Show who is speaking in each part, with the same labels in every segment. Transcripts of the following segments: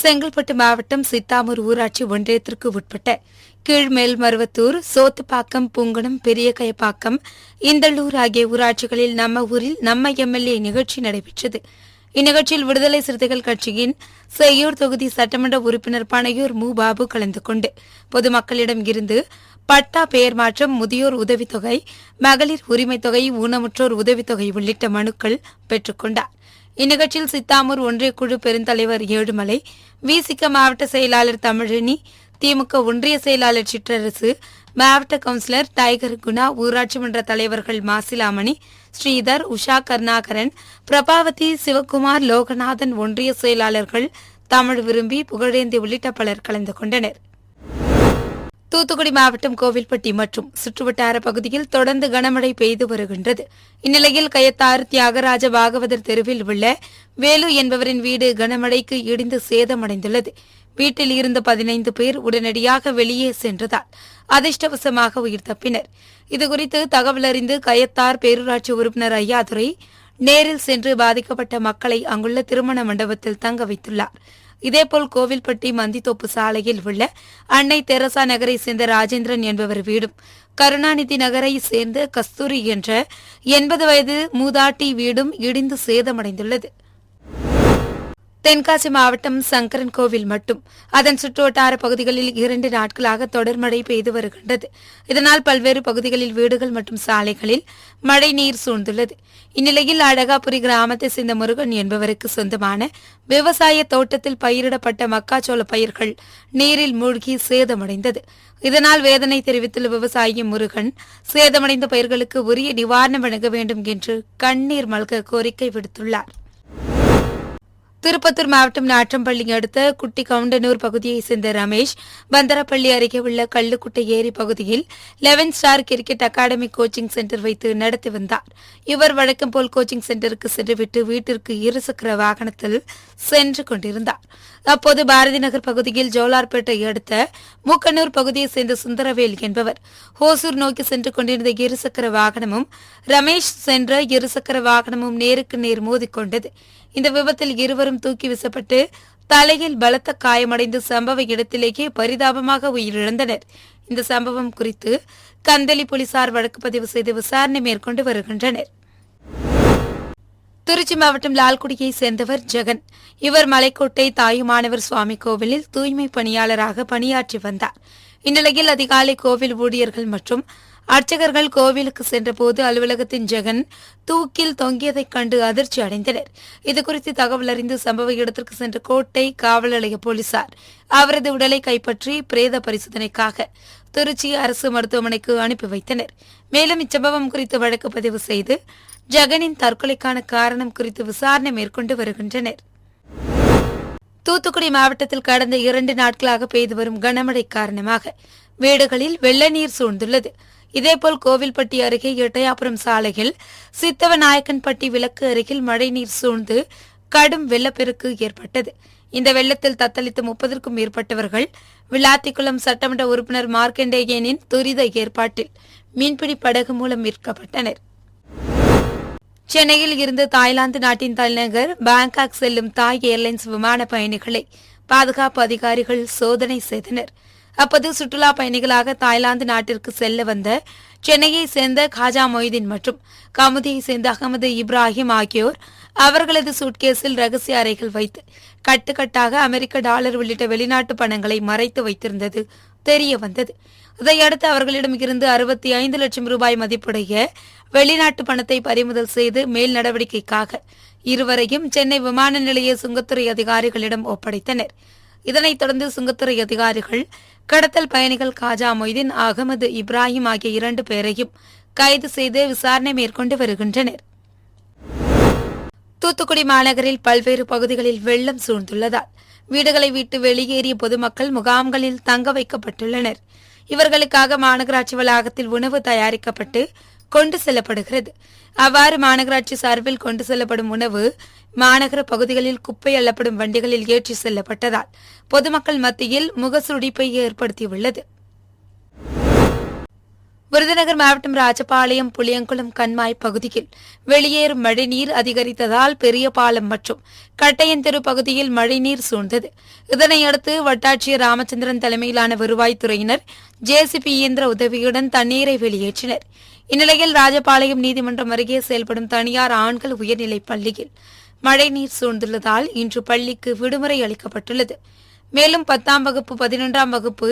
Speaker 1: செங்கல்பட்டு மாவட்டம் சித்தாமூர் ஊராட்சி ஒன்றியத்திற்கு உட்பட்ட கீழ்மேல்மருவத்தூர், சோத்துப்பாக்கம், புங்குணம், பெரியகயப்பாக்கம், இந்தளூர் ஆகிய ஊராட்சிகளில் நம்ம ஊரில் நம்ம எம்எல்ஏ நிகழ்ச்சி நடைபெற்றது. இந்நிகழ்ச்சியில் விடுதலை சிறுத்தைகள் கட்சியின் செய்யூர் தொகுதி சட்டமன்ற உறுப்பினர் பனையூர் மு. பாபு கலந்து கொண்டு பொதுமக்களிடம் இருந்து பட்டா பெயர் மாற்றம், முதியோர் உதவித்தொகை, மகளிர் உரிமைத் தொகை, ஊனமுற்றோர் உதவித்தொகை உள்ளிட்ட மனுக்கள் பெற்றுக் கொண்டார். இந்நிகழ்ச்சியில் சித்தாமூர் ஒன்றிய குழு பெருந்தலைவர் ஏழுமலை, விசிக மாவட்ட செயலாளர் தமிழினி, திமுக ஒன்றிய செயலாளர் சிற்றரசு, மாவட்ட கவுன்சிலர் டைகர் குணா, ஊராட்சி மன்ற தலைவர்கள் மாசிலாமணி, ஸ்ரீதர், உஷா கருணாகரன், பிரபாவதி, சிவக்குமார், லோகநாதன், ஒன்றிய செயலாளர்கள் தமிழ் விரும்பி, புகழேந்தி உள்ளிட்ட பலர் கலந்து கொண்டனர். தூத்துக்குடி மாவட்டம் கோவில்பட்டி மற்றும் சுற்றுவட்டார பகுதியில் தொடர்ந்து கனமழை பெய்து வருகின்றது. இந்நிலையில் கயத்தாறு தியாகராஜ பாகவதர் தெருவில் உள்ள வேலு என்பவரின் வீடு கனமழைக்கு இடிந்து சேதமடைந்துள்ளது. வீட்டில் இருந்த 15 பேர் உடனடியாக வெளியே சென்றதால் அதிர்ஷ்டவசமாக உயிர் தப்பினர். இதுகுறித்து தகவல் அறிந்து கயத்தார் பேரூராட்சி உறுப்பினர் ஐயாதுரை நேரில் சென்று பாதிக்கப்பட்ட மக்களை அங்குள்ள திருமண மண்டபத்தில் தங்க வைத்துள்ளார். இதேபோல் கோவில்பட்டி மந்தித்தோப்பு சாலையில் உள்ள அன்னை தெரசா நகரை சேர்ந்த ராஜேந்திரன் என்பவர் வீடும், கருணாநிதி நகரை சேர்ந்த கஸ்தூரி என்ற 80 வயது மூதாட்டி வீடும் இடிந்து சேதமடைந்துள்ளது. தென்காசி மாவட்டம் சங்கரன் கோவில் மற்றும் அதன் சுற்றுவட்டார பகுதிகளில் 2 நாட்களாக தொடர் மழை பெய்து வருகின்றது. இதனால் பல்வேறு பகுதிகளில் வீடுகள் மற்றும் சாலைகளில் மழை நீர் சூழ்ந்துள்ளது. இந்நிலையில் அழகாபுரி கிராமத்தை சேர்ந்த முருகன் என்பவருக்கு சொந்தமான விவசாய தோட்டத்தில் பயிரிடப்பட்ட மக்காச்சோள பயிர்கள் நீரில் மூழ்கி சேதமடைந்தது. இதனால் வேதனை தெரிவித்துள்ள விவசாயி முருகன், சேதமடைந்த பயிர்களுக்கு உரிய நிவாரணம் வழங்க வேண்டும் என்று கண்ணீர் மல்க கோரிக்கை விடுத்துள்ளார். திருப்பத்தூர் மாவட்டம் நாற்றம்பள்ளி அடுத்த குட்டி கவுண்டனூர் பகுதியைச் சேர்ந்த ரமேஷ், பந்தரப்பள்ளி அருகே உள்ள கள்ளுக்குட்டை ஏரி பகுதியில் 11 star cricket academy coaching centre வைத்து நடத்தி வந்தார். இவர் வழக்கம் போல் கோச்சிங் சென்டருக்கு சென்றுவிட்டு வீட்டிற்கு இருசக்கர வாகனத்தில் சென்று கொண்டிருந்தார். அப்போது பாரதி நகர் பகுதியில் ஜோலார்பேட்டை அடுத்த மூக்கனூர் பகுதியைச் சேர்ந்த சுந்தரவேல் என்பவர் ஹோசூர் நோக்கி சென்று கொண்டிருந்த இருசக்கர வாகனமும் ரமேஷ் சென்ற இருசக்கர வாகனமும் நேருக்கு நேர் மோதிக்கொண்டது. இந்த விபத்தில் இருவரும் தூக்கி வீசப்பட்டு தலையில் பலத்த காயமடைந்து சம்பவ இடத்திலேயே பரிதாபமாக உயிரிழந்தனர். இந்த சம்பவம் குறித்து கந்தளி போலீசார் வழக்கு பதிவு செய்து விசாரணை மேற்கொண்டு வருகின்றனர். திருச்சி மாவட்டம் லால்குடியை சேர்ந்தவர் ஜெகன். இவர் மலைக்கோட்டை தாயுமானவர் சுவாமி கோவிலில் தூய்மை பணியாளராக பணியாற்றி வந்தார். இந்நிலையில் அதிகாலை கோவில் ஊழியர்கள் மற்றும் அர்ச்சகர்கள் கோவிலுக்கு சென்றபோது அலுவலகத்தின் ஜெகன் தூக்கில் தொங்கியதைக் கண்டு அதிர்ச்சி அடைந்தனர். இதுகுறித்து தகவல் அறிந்து சம்பவ இடத்திற்கு சென்ற கோட்டை காவல் நிலைய போலீசார் அவரது உடலை கைப்பற்றி பிரேத பரிசோதனைக்காக திருச்சி அரசு மருத்துவமனைக்கு அனுப்பி வைத்தனர். மேலும் இச்சம்பவம் குறித்து வழக்கு பதிவு செய்து ஜெகனின் தற்கொலைக்கான காரணம் குறித்து விசாரணை மேற்கொண்டு வருகின்றனர். தூத்துக்குடி மாவட்டத்தில் கடந்த 2 நாட்களாக பெய்து வரும் கனமழை காரணமாக வீடுகளில் வெள்ள நீர் சூழ்ந்துள்ளது. இதேபோல் கோவில்பட்டி அருகே எட்டயாபுரம் சாலையில் சித்தவநாயக்கன்பட்டி விளக்கு அருகில் மழைநீர் சூழ்ந்து கடும் வெள்ளப்பெருக்கு ஏற்பட்டது. இந்த வெள்ளத்தில் தத்தளித்த 30க்கும் மேற்பட்டவர்கள் விளாத்திக்குளம் சட்டமன்ற உறுப்பினர் மார்க்கண்டேயனின் துரித ஏற்பாட்டில் மீன்பிடி படகு மூலம் மீட்கப்பட்டனர். சென்னையில் இருந்து தாய்லாந்து நாட்டின் தலைநகர் பாங்காக் செல்லும் தாய் ஏர்லைன்ஸ் விமான பயணிகளை பாதுகாப்பு அதிகாரிகள் சோதனை செய்தனர். அப்போது சுற்றுலா பயணிகளாக தாய்லாந்து நாட்டிற்கு செல்ல வந்த சென்னையை சேர்ந்த காஜா மொய்தீன் மற்றும் கமுதியை சேர்ந்த அகமது இப்ராஹிம் ஆகியோர் அவர்களது சூட்கேஸில் ரகசிய அறைகள் வைத்து கட்டுக்கட்டாக அமெரிக்க டாலர் உள்ளிட்ட வெளிநாட்டு பணங்களை மறைத்து வைத்திருந்தது தெரிய வந்தது. இதையடுத்து அவர்களிடம் இருந்து 65 லட்சம் ரூபாய் மதிப்புடைய வெளிநாட்டு பணத்தை பறிமுதல் செய்து மேல் நடவடிக்கைக்காக இருவரையும் சென்னை விமான நிலைய சுங்கத்துறை அதிகாரிகளிடம் ஒப்படைத்தனர். இதனைத் தொடர்ந்து சுங்கத்துறை அதிகாரிகள் கடத்தல் பயணிகள் காஜா மொய்தீன், அகமது இப்ராஹிம் ஆகிய 2 பேரையும் கைது செய்து விசாரணை மேற்கொண்டு வருகின்றனர். தூத்துக்குடி மாநகரில் பல்வேறு பகுதிகளில் வெள்ளம் சூழ்ந்துள்ளதால் வீடுகளை விட்டு வெளியேறிய பொதுமக்கள் முகாம்களில் தங்க வைக்கப்பட்டுள்ளனர். இவர்களுக்காக மாநகராட்சி வளாகத்தில் உணவு தயாரிக்கப்பட்டு கொண்டு செல்லப்படுகிறது. அவ்வாறு மாநகராட்சி சார்பில் கொண்டு செல்லப்படும் உணவு மாநகர பகுதிகளில் குப்பை அள்ளப்படும் வண்டிகளில் ஏற்றி செல்லப்பட்டதால் பொதுமக்கள் மத்தியில் முகசுடிப்பை ஏற்படுத்தியுள்ளது. விருதுநகர் மாவட்டம் ராஜபாளையம் புளியங்குளம் கண்மாய் பகுதியில் வெளியேறும் மழைநீர் அதிகரித்ததால் பெரிய பாலம் மற்றும் கட்டையன்தெரு பகுதியில் மழைநீர் சூழ்ந்தது. இதனையடுத்து வட்டாட்சியர் ராமச்சந்திரன் தலைமையிலான வருவாய்த்துறையினர் ஜேசிபி இயந்திர உதவியுடன் தண்ணீரை வெளியேற்றினர். இந்நிலையில் ராஜபாளையம் நீதிமன்றம் அருகே செயல்படும் தனியார் ஆண்கள் உயர்நிலைப் பள்ளியில் மழைநீர் சூழ்ந்துள்ளதால் இன்று பள்ளிக்கு விடுமுறை அளிக்கப்பட்டுள்ளது. மேலும் 10ஆம் வகுப்பு 11ஆம் வகுப்பு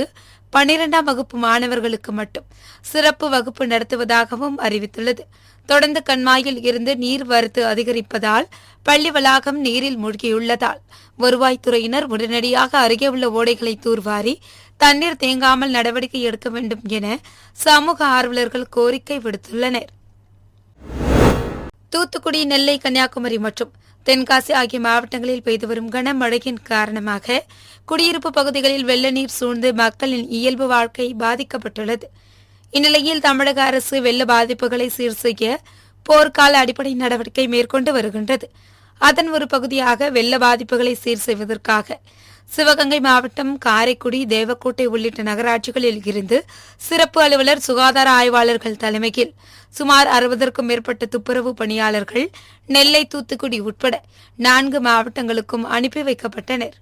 Speaker 1: 12ஆம் வகுப்பு மாணவர்களுக்கு மட்டும் சிறப்பு வகுப்பு நடத்துவதாகவும் அறிவித்துள்ளது. தொடர்ந்து கண்மாயில் இருந்து நீர்வரத்து அதிகரிப்பதால் பள்ளி வளாகம் நீரில் மூழ்கியுள்ளதால் வருவாய்த்துறையினர் உடனடியாக அருகே உள்ள ஓடைகளை தூர்வாரி தண்ணீர் தேங்காமல் நடவடிக்கை எடுக்க வேண்டும் என சமூக ஆர்வலர்கள் கோரிக்கை விடுத்துள்ளனர். தூத்துக்குடி, நெல்லை, கன்னியாகுமரி மற்றும் தென்காசி ஆகிய மாவட்டங்களில் பெய்து வரும் கனமழையின் காரணமாக குடியிருப்பு பகுதிகளில் வெள்ள நீர் சூழ்ந்து மக்களின் இயல்பு வாழ்க்கை பாதிக்கப்பட்டுள்ளது. இந்நிலையில் தமிழக அரசு வெள்ள பாதிப்புகளை சீர் செய்ய போர்க்கால அடிப்படை நடவடிக்கை மேற்கொண்டு வருகின்றது. அதன் ஒரு பகுதியாக வெள்ள பாதிப்புகளை சீர் செய்வதற்காக சிவகங்கை மாவட்டம் காரைக்குடி, தேவக்கோட்டை உள்ளிட்ட நகராட்சிகளில் இருந்து சிறப்பு அலுவலர், சுகாதார ஆய்வாளர்கள் தலைமையில் சுமார் 60க்கும் மேற்பட்ட துப்புரவு பணியாளர்கள் நெல்லை, தூத்துக்குடி உட்பட 4 மாவட்டங்களுக்கும் அனுப்பி வைக்கப்பட்டனர்.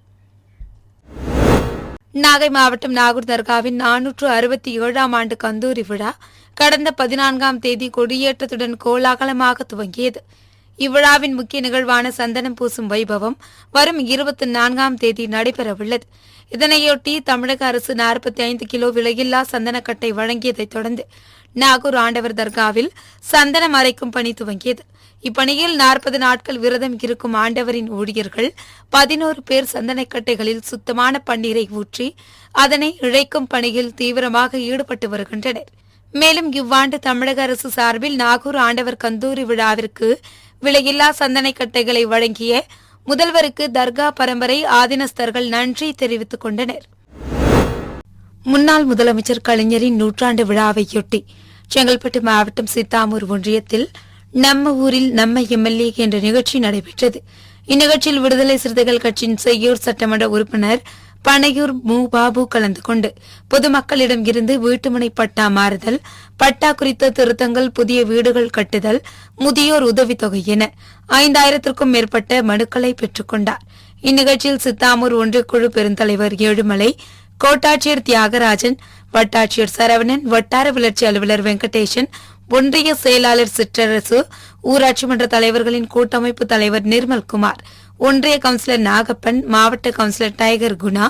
Speaker 1: நாகை மாவட்டம் நாகூர் தர்காவின் 467ஆம் ஆண்டு கந்தூரி விழா கடந்த 14ஆம் தேதி கொடியேற்றத்துடன் கோலாகலமாக துவங்கியது. இவ்விழாவின் முக்கிய நிகழ்வான சந்தனம் பூசும் வைபவம் வரும் 24ஆம் தேதி நடைபெறவுள்ளது. இதனையொட்டி தமிழக அரசு 45 கிலோ விலையில்லா சந்தனக்கட்டை வழங்கியதைத் தொடர்ந்து நாகூர் ஆண்டவர் தர்காவில் சந்தனம் அரைக்கும் பணி துவங்கியது. இப்பணியில் 40 நாட்கள் விரதம் இருக்கும் ஆண்டவரின் ஊழியர்கள் 11 பேர் சந்தனக்கட்டைகளில் சுத்தமான பன்னீரை ஊற்றி அதனை இழைக்கும் பணியில் தீவிரமாக ஈடுபட்டு வருகின்றனர். மேலும் இவ்வாண்டு தமிழக அரசு சார்பில் நாகூர் ஆண்டவர் கந்தூரி விழாவிற்கு விலையில்லா சந்தனக்கட்டைகளை வழங்கிய முதல்வருக்கு தர்கா பரம்பரை ஆதினஸ்தர்கள் நன்றி தெரிவித்துக் கொண்டனர். முன்னாள் முதலமைச்சர் கலைஞரின் நூற்றாண்டு விழாவையொட்டி செங்கல்பட்டு மாவட்டம் சித்தாமூர் ஒன்றியத்தில் நம்ம ஊரில் நம்ம எம்எல்ஏ என்ற நிகழ்ச்சி நடைபெற்றது. இந்நிகழ்ச்சியில் விடுதலை சிறுத்தைகள் கட்சியின் செய்யூர் சட்டமன்ற உறுப்பினர் பனையூர் மு. பாபு கலந்து கொண்டு பொதுமக்களிடம் இருந்து வீட்டுமனை பட்டா மாறுதல், பட்டா குறித்த திருத்தங்கள், புதிய வீடுகள் கட்டுதல், முதியோர் உதவித்தொகை என 5000க்கும் மேற்பட்ட மனுக்களை பெற்றுக் கொண்டார். இந்நிகழ்ச்சியில் சித்தாமூர் ஒன்றியக்குழு பெருந்தலைவர் ஏழுமலை, கோட்டாட்சியர் தியாகராஜன், வட்டாட்சியர் சரவணன், வட்டார வளர்ச்சி அலுவலர் வெங்கடேசன், ஒன்றிய செயலாளர் சிற்றரசு, ஊராட்சி மன்ற தலைவர்களின் கூட்டமைப்பு தலைவர் நிர்மல்குமார், ஒன்றிய கவுன்சிலர் நாகப்பன், மாவட்ட கவுன்சிலர் டைகர் குணா,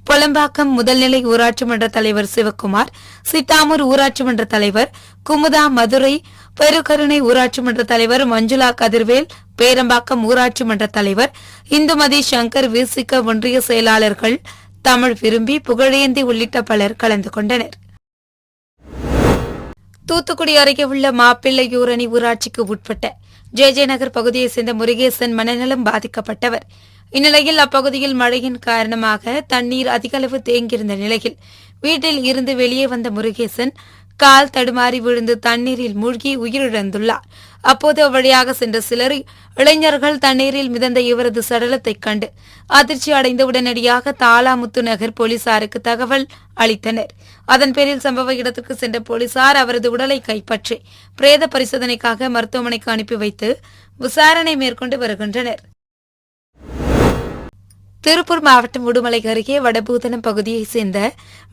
Speaker 1: பொலம்பாக்கம் முதல்நிலை ஊராட்சி மன்ற தலைவர் சிவக்குமார், சித்தாமூர் ஊராட்சி மன்ற தலைவர் குமுதா, மதுரை பெருகருணை ஊராட்சி மன்ற தலைவர் மஞ்சுளா கதிர்வேல், பேரம்பாக்கம் ஊராட்சி மன்ற தலைவர் இந்துமதி சங்கர், விசிக ஒன்றிய செயலாளர்கள் தமிழ் விரும்பி, புகழேந்தி உள்ளிட்ட பலர் கலந்து கொண்டனர். தூத்துக்குடி அருகே உள்ள மாப்பிள்ளையூரணி ஊராட்சிக்கு உட்பட்ட ஜே நகர் பகுதியைச் சேர்ந்த முருகேசன் மனநலம் பாதிக்கப்பட்டவர். இந்நிலையில் அப்பகுதியில் மழையின் காரணமாக தண்ணீர் அதிகளவு தேங்கியிருந்த நிலையில் வீட்டில் இருந்து வெளியே வந்த முருகேசன் கால் தடுமாறி விழுந்து தண்ணீரில் மூழ்கி உயிரிழந்துள்ளார். அப்போது அவ்வழியாக சென்ற சிலர் இளைஞர்கள் தண்ணீரில் மிதந்த இவரது சடலத்தைக் கண்டு அதிர்ச்சி அடைந்து உடனடியாக தாலாமுத்து நகர் போலீசாருக்கு தகவல் அளித்தனர். அதன் பேரில் சம்பவ இடத்துக்கு சென்ற போலீசார் அவரது உடலை கைப்பற்றி பிரேத பரிசோதனைக்காக மருத்துவமனைக்கு அனுப்பி வைத்து விசாரணை மேற்கொண்டு வருகின்றனர். திருப்பூர் மாவட்டம் உடுமலை அருகே வடபூதனம் பகுதியைச் சேர்ந்த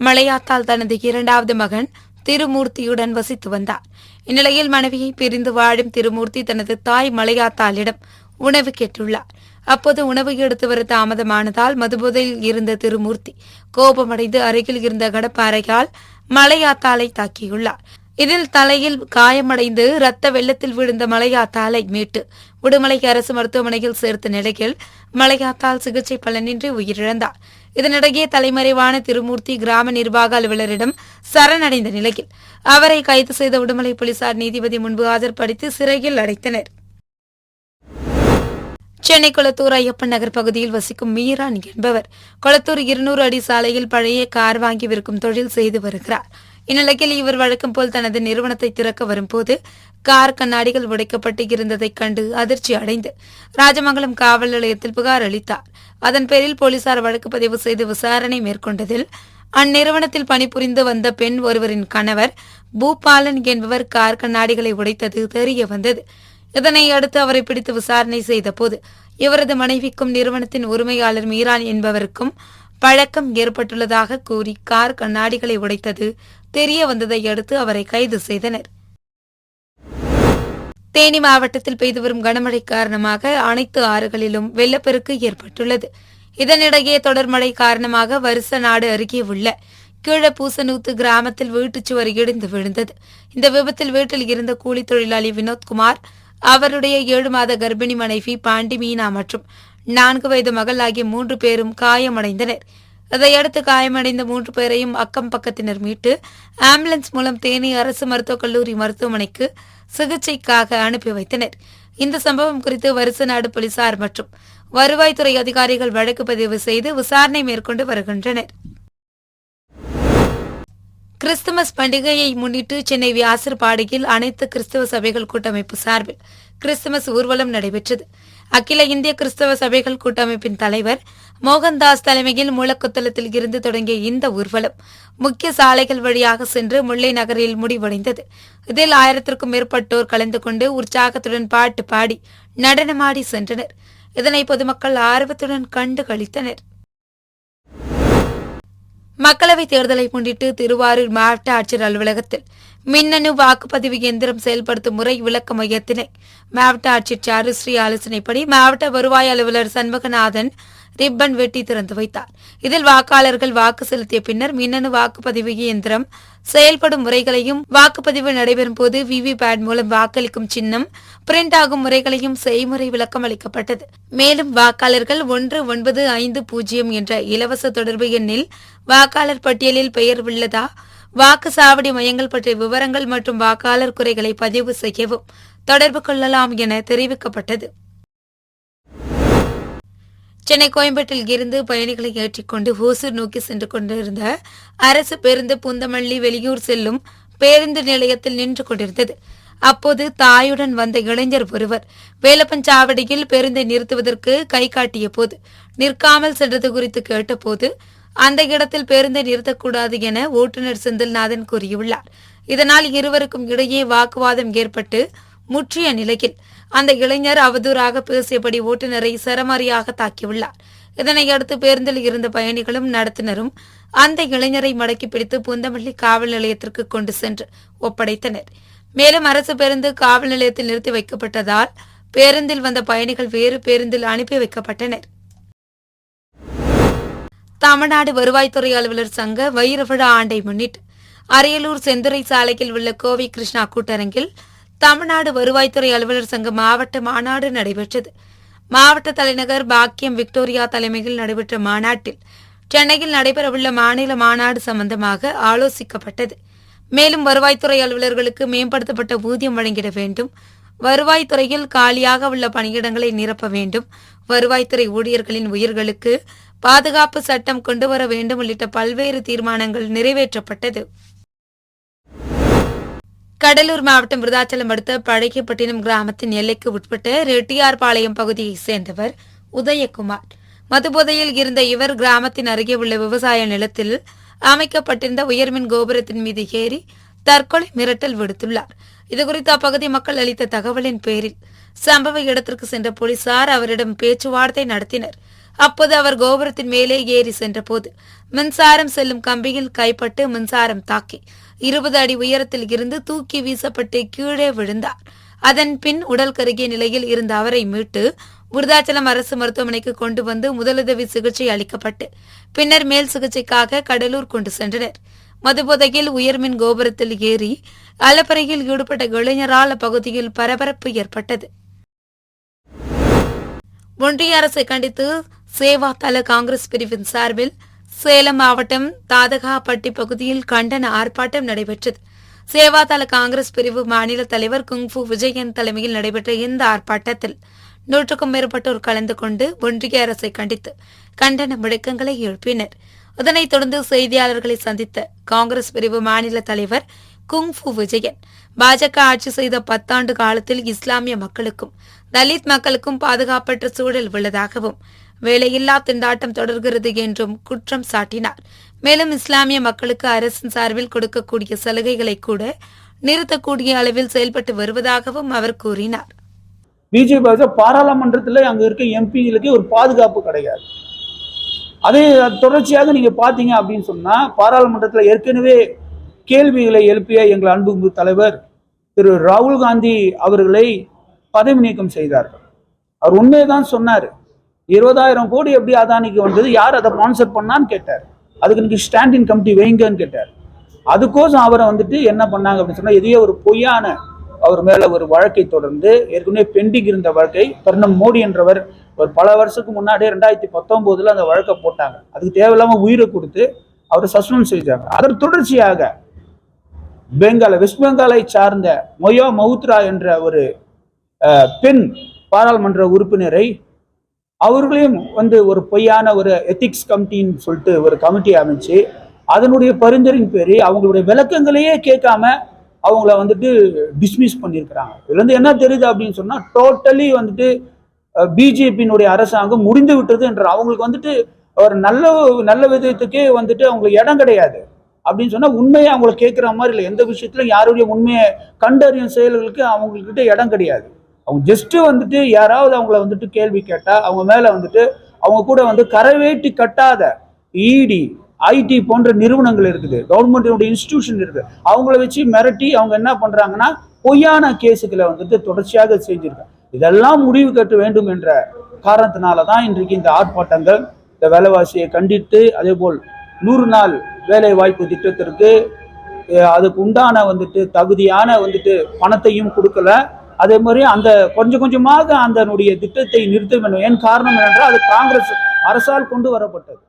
Speaker 1: மலையாத்தாள் தனது 2வது மகன் திருமூர்த்தியுடன் வசித்து வந்தார். இந்நிலையில் மனைவியை பிரிந்து வாழும் திருமூர்த்தி தனது தாய் மலையாத்தாளிடம் உணவு கேட்டுள்ளார். அப்போது உணவு எடுத்து வர தாமதமானதால் மதுபோதையில் இருந்த திருமூர்த்தி கோபமடைந்து அருகில் இருந்த கடப்பாறையால் மலையாத்தாளை தாக்கியுள்ளார். இதில் தலையில் காயமடைந்து ரத்த வெள்ளத்தில் விழுந்த மலையாத்தாளை மீட்டு உடுமலை அரசு மருத்துவமனையில் சேர்த்த நிலையில் மலையாத்தாள் சிகிச்சை பலனின்றி உயிரிழந்தார். இதனிடையே தலைமறைவான திருமூர்த்தி கிராம நிர்வாக அலுவலரிடம் சரணடைந்த நிலையில் அவரை கைது செய்த உடுமலை போலீசார் நீதிபதி முன்பு ஆஜர்படுத்தி சிறையில் அடைத்தனர். சென்னை கொளத்தூர் ஐயப்பன் நகர் பகுதியில் வசிக்கும் மீரான் என்பவர் கொளத்தூர் 200 அடி சாலையில் பழைய கார் வாங்கி விற்கும் தொழில் செய்து வருகிறார். இந்நிலையில் இவர் வழக்கம் போல் தனது நிறுவனத்தை திறக்க வரும்போது கார் கண்ணாடிகள் உடைக்கப்பட்டு இருந்ததைக் கண்டு அதிர்ச்சி அடைந்து ராஜமங்கலம் காவல் நிலையத்தில் புகார் அளித்தார். அதன் பேரில் போலீசார் வழக்கு பதிவு செய்து விசாரணை மேற்கொண்டதில் அந்நிறுவனத்தில் பணிபுரிந்து வந்த பெண் ஒருவரின் கணவர் பூபாலன் என்பவர் கார் கண்ணாடிகளை உடைத்தது தெரிய வந்தது. இதனை அடுத்து அவரை பிடித்து விசாரணை செய்தபோது இவரது மனைவிக்கும் நிறுவனத்தின் உரிமையாளர் மீரான் என்பவருக்கும் பழக்கம் ஏற்பட்டுள்ளதாக கூறி கார் கண்ணாடிகளை உடைத்தது தெரிய வந்ததை அடுத்து அவரை கைது செய்தனர். தேனி மாவட்டத்தில் பெய்து வரும் கனமழை காரணமாக அனைத்து ஆறுகளிலும் வெள்ளப்பெருக்கு ஏற்பட்டுள்ளது. இதனிடையே தொடர் மழை காரணமாக வருசநாடு அருகே உள்ள கீழப்பூசனூத்து கிராமத்தில் வீட்டுச்சுவர் இடிந்து விழுந்தது. இந்த விபத்தில் வீட்டில் இருந்த கூலி தொழிலாளி வினோத்குமார், அவருடைய 7 மாத கர்ப்பிணி மனைவி பாண்டி மீனா மற்றும் 4 வயது மகள் ஆகிய 3 பேரும் காயமடைந்தனர். இதையடுத்து காயமடைந்த 3 பேரையும் அக்கம் பக்கத்தினர் மீட்டு ஆம்புலன்ஸ் மூலம் தேனி அரசு மருத்துவக் கல்லூரி மருத்துவமனைக்கு சிகிச்சைக்காக அனுப்பி வைத்தனர். இந்த சம்பவம் குறித்து வருசநாடு போலீசார் மற்றும் வருவாய்த்துறை அதிகாரிகள் வழக்கு பதிவு செய்து விசாரணை மேற்கொண்டு வருகின்றனர். கிறிஸ்துமஸ் பண்டிகையை முன்னிட்டு சென்னை வியாசர்பாடியில் அனைத்து கிறிஸ்தவ சபைகள் கூட்டமைப்பு சார்பில் கிறிஸ்துமஸ் ஊர்வலம் நடைபெற்றது. அகில இந்திய கிறிஸ்தவ சபைகள் கூட்டமைப்பின் தலைவர் மோகன்தாஸ் தலைமையில் மூலக்கொத்தளத்தில் இருந்து தொடங்கிய இந்த ஊர்வலம் முக்கிய சாலைகள் வழியாக சென்று முல்லை நகரில் முடிவடைந்தது. இதில் 1000க்கும் மேற்பட்டோர் கலந்து கொண்டு உற்சாகத்துடன் பாட்டு பாடி நடனமாடி சென்றனர். இதனை பொதுமக்கள் ஆர்வத்துடன் கண்டு களித்தனர். மக்களவைத் தேர்தலை முன்னிட்டு திருவாரூர் மாவட்ட ஆட்சியர் அலுவலகத்தில் மின்னணு வாக்குப்பதிவு இயந்திரம் செயல்படுத்தும் முறை விளக்க மையத்தினை மாவட்ட ஆட்சியர் சாருஸ்ரீ ஆலோசனைப்படி மாவட்ட வருவாய் அலுவலர் சண்முகநாதன் ரிப்பன் வெட்டி திறந்து வைத்தார். இதில் வாக்காளர்கள் வாக்கு செலுத்திய பின்னர் மின்னணு வாக்குப்பதிவு இயந்திரம் செயல்படும் முறைகளையும், வாக்குப்பதிவு நடைபெறும் போது விவிபேட் மூலம் வாக்களிக்கும் சின்னம் பிரிண்ட் ஆகும் முறைகளையும் செய்முறை விளக்கம் அளிக்கப்பட்டது. மேலும் வாக்காளர்கள் 1950 என்ற இலவச தொடர்பு எண்ணில் வாக்காளர் பட்டியலில் பெயர் உள்ளதா, வாக்குச்சாவடி மையங்கள் பற்றிய விவரங்கள் மற்றும் வாக்காளர் குறைகளை பதிவு செய்யவும் தொடர்பு கொள்ளலாம் என தெரிவிக்கப்பட்டது. சென்னை கோயம்பேட்டில் இருந்து பயணிகளை ஏற்றிக்கொண்டு ஓசூர் நோக்கி சென்று கொண்டிருந்த அரசு பேருந்து பூந்தமல்லி வெளியூர் செல்லும் பேருந்து நிலையத்தில் நின்று கொண்டிருந்தது. அப்போது தாயுடன் வந்த இளைஞர் ஒருவர் வேலப்பஞ்சாவடியில் பேருந்தை நிறுத்துவதற்கு கை காட்டிய போது நிற்காமல் சென்றது குறித்து கேட்டபோது அந்த இடத்தில் பேருந்தை நிறுத்தக்கூடாது என ஓட்டுநர் செந்தில்நாதன் கூறியுள்ளார். இதனால் இருவருக்கும் இடையே வாக்குவாதம் ஏற்பட்டு முற்றிய நிலையில் அந்த இளைஞர் அவதூறாக பேசியபடி ஓட்டுநரை சரமாரியாக தாக்கியுள்ளார். இதனையடுத்து பேருந்தில் இருந்த பயணிகளும் நடத்துனரும் அந்த இளைஞரை மடக்கி பிடித்து பூந்தமல்லி காவல் நிலையத்திற்கு கொண்டு சென்று ஒப்படைத்தனர். மேலும் அரசு பேருந்து காவல் நிலையத்தில் நிறுத்தி வைக்கப்பட்டதால் பேருந்தில் வந்த பயணிகள் வேறு பேருந்தில் அனுப்பி வைக்கப்பட்டனர். தமிழ்நாடு வருவாய்த்துறை அலுவலர் சங்க வைர விழா ஆண்டை முன்னிட்டு அரியலூர் செந்துறை சாலையில் உள்ள கோவை கிருஷ்ணா கூட்டரங்கில் தமிழ்நாடு வருவாய்த்துறை அலுவலர் சங்க மாவட்ட மாநாடு நடைபெற்றது. மாவட்ட தலைநகர் பாக்கியம் விக்டோரியா தலைமையில் நடைபெற்ற மாநாட்டில் சென்னையில் நடைபெறவுள்ள மாநில மாநாடு சம்பந்தமாக ஆலோசிக்கப்பட்டது. மேலும் வருவாய்த்துறை அலுவலர்களுக்கு மேம்படுத்தப்பட்ட ஊதியம் வழங்கிட வேண்டும், வருவாய்த்துறையில் காலியாக உள்ள பணியிடங்களை நிரப்ப வேண்டும், வருவாய்த்துறை ஊழியர்களின் உயிர்களுக்கு பாதுகாப்பு சட்டம் கொண்டுவர வேண்டும் உள்ளிட்ட பல்வேறு தீர்மானங்கள் நிறைவேற்றப்பட்டது. கடலூர் மாவட்டம் விருதாச்சலம் அடுத்த பழகிப்பட்டினம் கிராமத்தின் எல்லைக்கு உட்பட்ட ரெட்டியார்பாளையம் பகுதியைச் சேர்ந்தவர் உதயகுமார். மதுபோதையில் இருந்த இவர் கிராமத்தின் அருகே உள்ள விவசாய நிலத்தில் அமைக்கப்பட்டிருந்த உயர்மின் கோபுரத்தின் மீது ஏறி தற்கொலை மிரட்டல் விடுத்துள்ளார். இதுகுறித்து அப்பகுதி மக்கள் அளித்த தகவலின் பேரில் சம்பவ இடத்திற்கு சென்ற போலீசார் அவரிடம் பேச்சுவார்த்தை நடத்தினர். அப்போது அவர் கோபுரத்தின் மேலே ஏறி சென்றபோது மின்சாரம் செல்லும் கம்பியில் கைப்பட்டு மின்சாரம் தாக்கி 20 அடி உயரத்தில் இருந்து தூக்கி வீசப்பட்டு கீழே விழுந்தார். அதன் பின் உடல் கருகிய நிலையில் இருந்த அவரை மீட்டு விருதாச்சலம் அரசு மருத்துவமனைக்கு கொண்டு வந்து முதலுதவி சிகிச்சை அளிக்கப்பட்டு பின்னர் மேல் சிகிச்சைக்காக கடலூர் கொண்டு சென்றனர். மதுபோதையில் உயர்மின் கோபுரத்தில் ஏறி அலப்பறையில் ஈடுபட்ட இளைஞரால் அப்பகுதியில் பரபரப்பு ஏற்பட்டது. ஒன்றிய அரசை கண்டித்து சேவா தள காங்கிரஸ் பிரிவின் சார்பில் சேலம் மாவட்டம் தாதகாப்பட்டி பகுதியில் கண்டன ஆர்ப்பாட்டம் நடைபெற்றது. சேவாதள காங்கிரஸ் பிரிவு மாநில தலைவர் குங்ஃபு விஜயன் தலைமையில் நடைபெற்ற இந்த ஆர்ப்பாட்டத்தில் 100க்கும் மேற்பட்டோர் கலந்து கொண்டு ஒன்றிய அரசை கண்டித்து கண்டன முழக்கங்களை எழுப்பினர். இதனைத் தொடர்ந்து செய்தியாளர்களை சந்தித்த காங்கிரஸ் பிரிவு மாநில தலைவர் குங்ஃபு விஜயன், பாஜக ஆட்சி செய்த 10 ஆண்டு காலத்தில் இஸ்லாமிய மக்களுக்கும் தலித் மக்களுக்கும் பாதுகாப்பற்ற சூழல் உள்ளதாகவும் வேலையில்லா திண்டாட்டம் தொடர்கிறது என்றும் குற்றம் சாட்டினார். மேலும் இஸ்லாமிய மக்களுக்கு அரசின் சார்பில் கொடுக்கக்கூடிய சலுகைகளை கூட நிறுத்தக்கூடிய அளவில் செயல்பட்டு வருவதாகவும் அவர் கூறினார்.
Speaker 2: பிஜேபி பாராளுமன்றத்தில் அங்க இருக்க எம்பிகளுக்கு ஒரு பாதுகாப்பு கிடையாது. அதே தொடர்ச்சியாக நீங்க பாத்தீங்க அப்படின்னு சொன்னா பாராளுமன்றத்தில் ஏற்கனவே கேள்விகளை எழுப்பிய எங்கள் அன்பு தலைவர் திரு ராகுல் காந்தி அவர்களை பதவி நீக்கம் செய்தார்கள். அவர் உண்மையதான் சொன்னார். 20,000 கோடி எப்படி அதானிக்கு வந்தது, யார் அதை ஸ்பான்சர் பண்ணான்னு கேட்டார். அதுக்கு இன்னைக்கு ஸ்டாண்டிங் கமிட்டி வைங்கன்னு கேட்டார். அதுக்கோசம் அவரை என்ன பண்ணாங்க அப்படின்னு சொன்னா எதையோ ஒரு பொய்யான அவர் மேல ஒரு வழக்கை தொடர்ந்து ஏற்கனவே பெண்டிங் இருந்த வழக்கை பிரதமர் மோடி என்றவர் ஒரு பல வருஷத்துக்கு முன்னாடியே 2019 அந்த வழக்கை போட்டாங்க. அதுக்கு தேவையில்லாம உயிரை கொடுத்து அவரை சஸ்பெண்ட் செஞ்சாங்க. அதன் தொடர்ச்சியாக வெஸ்ட் பெங்காலை சார்ந்த மொயா மவுத்ரா என்ற ஒரு பெண் பாராளுமன்ற உறுப்பினரை அவர்களையும் ஒரு பொய்யான ஒரு எத்திக்ஸ் கமிட்டின்னு சொல்லிட்டு ஒரு கமிட்டி அமைச்சு அதனுடைய பரிந்துரையின் பேரி அவங்களுடைய விளக்கங்களையே கேட்காம அவங்கள டிஸ்மிஸ் பண்ணியிருக்கிறாங்க. இதுல என்ன தெரியுது அப்படின்னு சொன்னா டோட்டலி பிஜேபியினுடைய அரசாங்கம் முடிந்து விட்டது என்ற அவங்களுக்கு ஒரு நல்ல விதத்துக்கே அவங்களுக்கு இடம் கிடையாது அப்படின்னு சொன்னா உண்மையை அவங்களை கேட்கிற மாதிரி இல்லை. எந்த விஷயத்துல யாருடைய உண்மையை கண்டறியும் செயல்களுக்கு அவங்கக்கிட்ட இடம் கிடையாது. அவங்க ஜஸ்ட் யாராவது அவங்கள கேள்வி கேட்டா அவங்க மேல அவங்க கூட கரைவேட்டி கட்டாத இடி ஐடி போன்ற நிறுவனங்கள் இருக்குது, கவர்மெண்ட் இன்ஸ்டிடியூஷன் இருக்கு, அவங்கள வச்சு மிரட்டி அவங்க என்ன பண்றாங்கன்னா பொய்யான கேஸுகளை தொடர்ச்சியாக செஞ்சிருக்காங்க. இதெல்லாம் முடிவு கட்ட வேண்டும் என்ற காரணத்தினாலதான் இன்றைக்கு இந்த ஆர்ப்பாட்டங்கள், இந்த வேலைவாசியை கண்டித்து அதே போல் 100 நாள் வேலை வாய்ப்பு திட்டத்திற்கு அதுக்கு உண்டான தகுதியான பணத்தையும் கொடுக்கல. அதே மாதிரி அந்த கொஞ்சமாக அதனுடைய திட்டத்தை நிறுத்த வேண்டும். ஏன் காரணம் என்றால் அது காங்கிரஸ் அரசால் கொண்டு வரப்பட்டது.